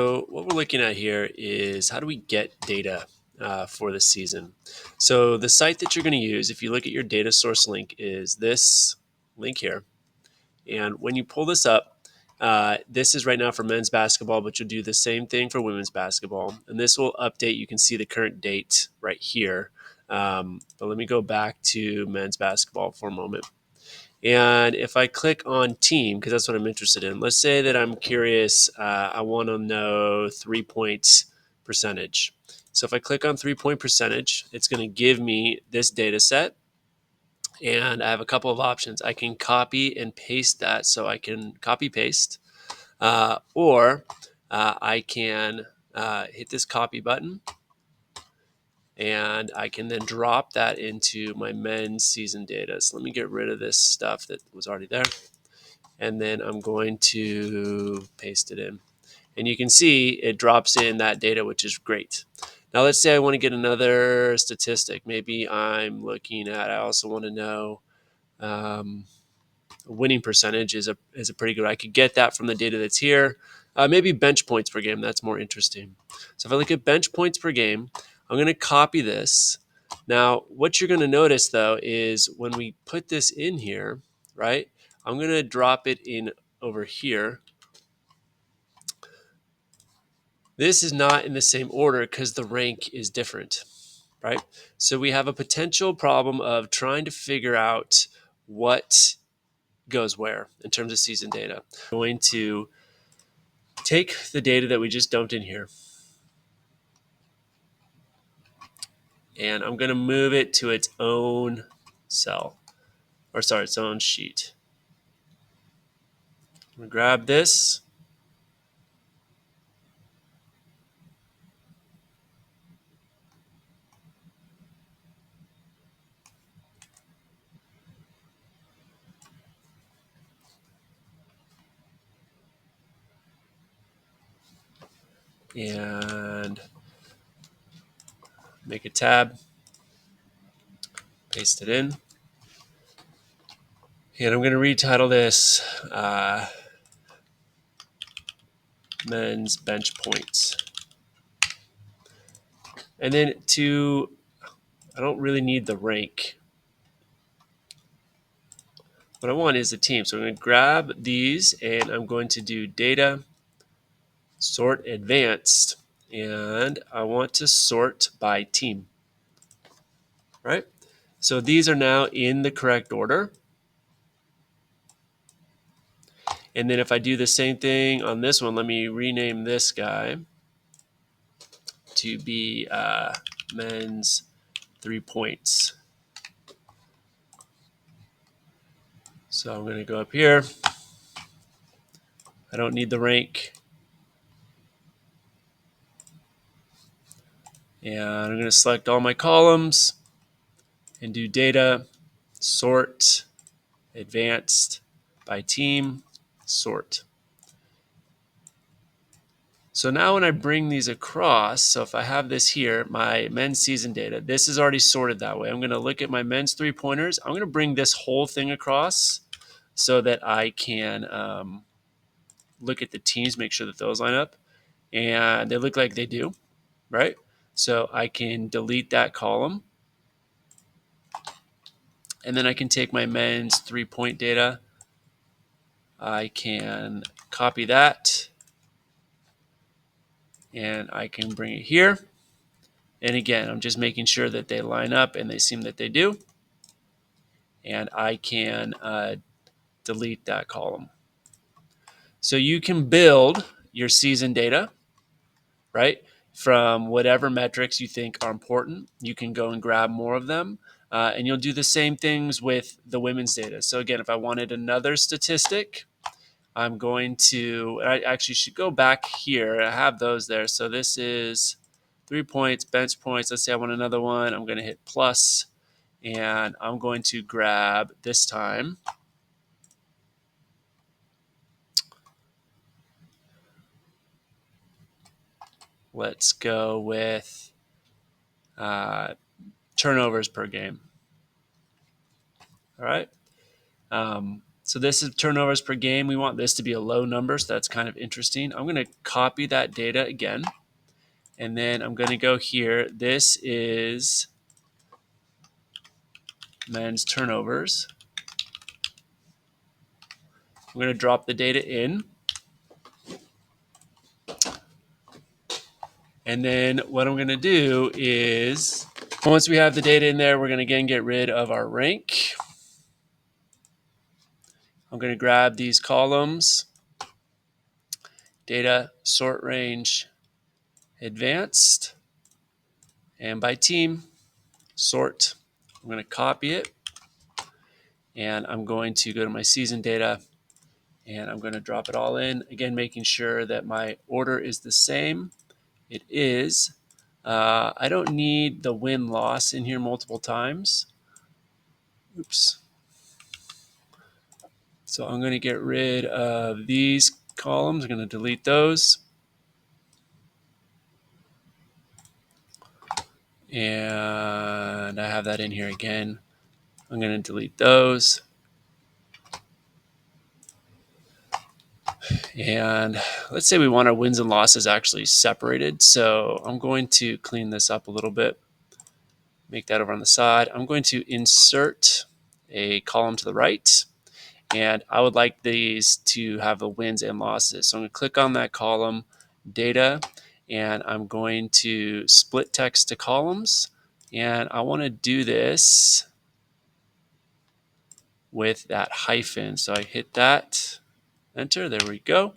So what we're looking at here is how do we get data for the season. So the site that you're going to use, if you look at your data source link, is this link here. And when you pull this up, this is right now for men's basketball, but you'll do the same thing for women's basketball. And this will update. You can see the current date right here. But let me go back to men's basketball for a moment. And if I click on team, because that's what I'm interested in, let's say that I'm curious, I want to know 3-point percentage. So if I click on 3-point percentage, it's going to give me this data set. And I have a couple of options. I can copy and paste that. So I can copy paste, or I can hit this copy button, and I can then drop that into my men's season data. So let me get rid of this stuff that was already there. And then I'm going to paste it in. And you can see it drops in that data, which is great. Now let's say I want to get another statistic. Maybe I'm looking at, I also want to know winning percentage is a pretty good. I could get that from the data that's here. Maybe bench points per game. That's more interesting. So if I look at bench points per game, I'm going to copy this. Now, what you're going to notice though is when we put this in here, right? I'm going to drop it in over here. This is not in the same order because the rank is different, right? So we have a potential problem of trying to figure out what goes where in terms of season data. I'm going to take the data that we just dumped in here, and I'm going to move it to its own cell, or sorry, its own sheet. I'm going to grab this. And make a tab, paste it in. And I'm going to retitle this men's bench points. And then I don't really need the rank. What I want is the team. So I'm going to grab these and I'm going to do data, sort advanced, and I want to sort by team, right? So these are now in the correct order. And then if I do the same thing on this one, let me rename this guy to be men's 3 points. So I'm going to go up here. I don't need the rank. And I'm going to select all my columns and do data, sort, advanced, by team, sort. So now when I bring these across, so if I have this here, my men's season data, this is already sorted that way. I'm going to look at my men's 3-pointers. I'm going to bring this whole thing across so that I can look at the teams, make sure that those line up. And they look like they do, right? So I can delete that column. And then I can take my men's 3-point data. I can copy that. And I can bring it here. And again, I'm just making sure that they line up, and they seem that they do. And I can delete that column. So you can build your season data, right, from whatever metrics you think are important. You can go and grab more of them. And you'll do the same things with the women's data. So again, if I wanted another statistic, I'm going to, I actually should go back here. I have those there. So this is 3 points, bench points. Let's say I want another one. I'm going to hit plus, and I'm going to grab this time. Let's go with turnovers per game. All right. So this is turnovers per game. We want this to be a low number, so that's kind of interesting. I'm going to copy that data again, and then I'm going to go here. This is men's turnovers. I'm going to drop the data in. And then what I'm going to do is, once we have the data in there, we're going to again get rid of our rank. I'm going to grab these columns, data, sort range, advanced, and by team, sort. I'm going to copy it, and I'm going to go to my season data, and I'm going to drop it all in. Again, making sure that my order is the same. It is. I don't need the win-loss in here multiple times. Oops. So I'm going to get rid of these columns. I'm going to delete those. And I have that in here again. I'm going to delete those. And let's say we want our wins and losses actually separated. So I'm going to clean this up a little bit. Make that over on the side. I'm going to insert a column to the right. And I would like these to have the wins and losses. So I'm going to click on that column, data, and I'm going to split text to columns. And I want to do this with that hyphen. So I hit that, enter, there we go.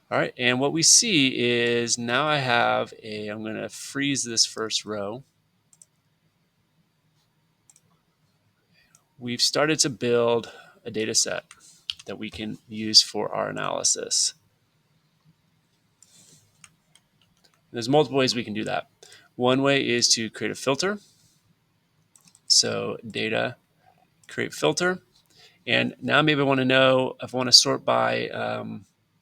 All right, and what we see is now I have I'm going to freeze this first row. We've started to build a data set that we can use for our analysis. There's multiple ways we can do that. One way is to create a filter. So data, create filter. And now maybe I want to know if I want to sort by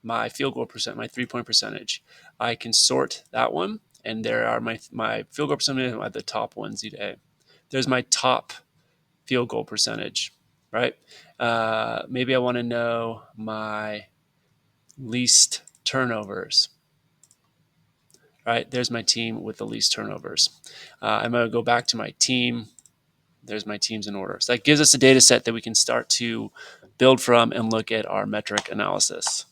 my field goal percent, my 3-point percentage. I can sort that one, and there are my field goal percentage at the top ones today. There's my top field goal percentage, right? Maybe I want to know my least turnovers. Right, there's my team with the least turnovers. I'm going to go back to my team. There's my teams in order. So that gives us a data set that we can start to build from and look at our metric analysis.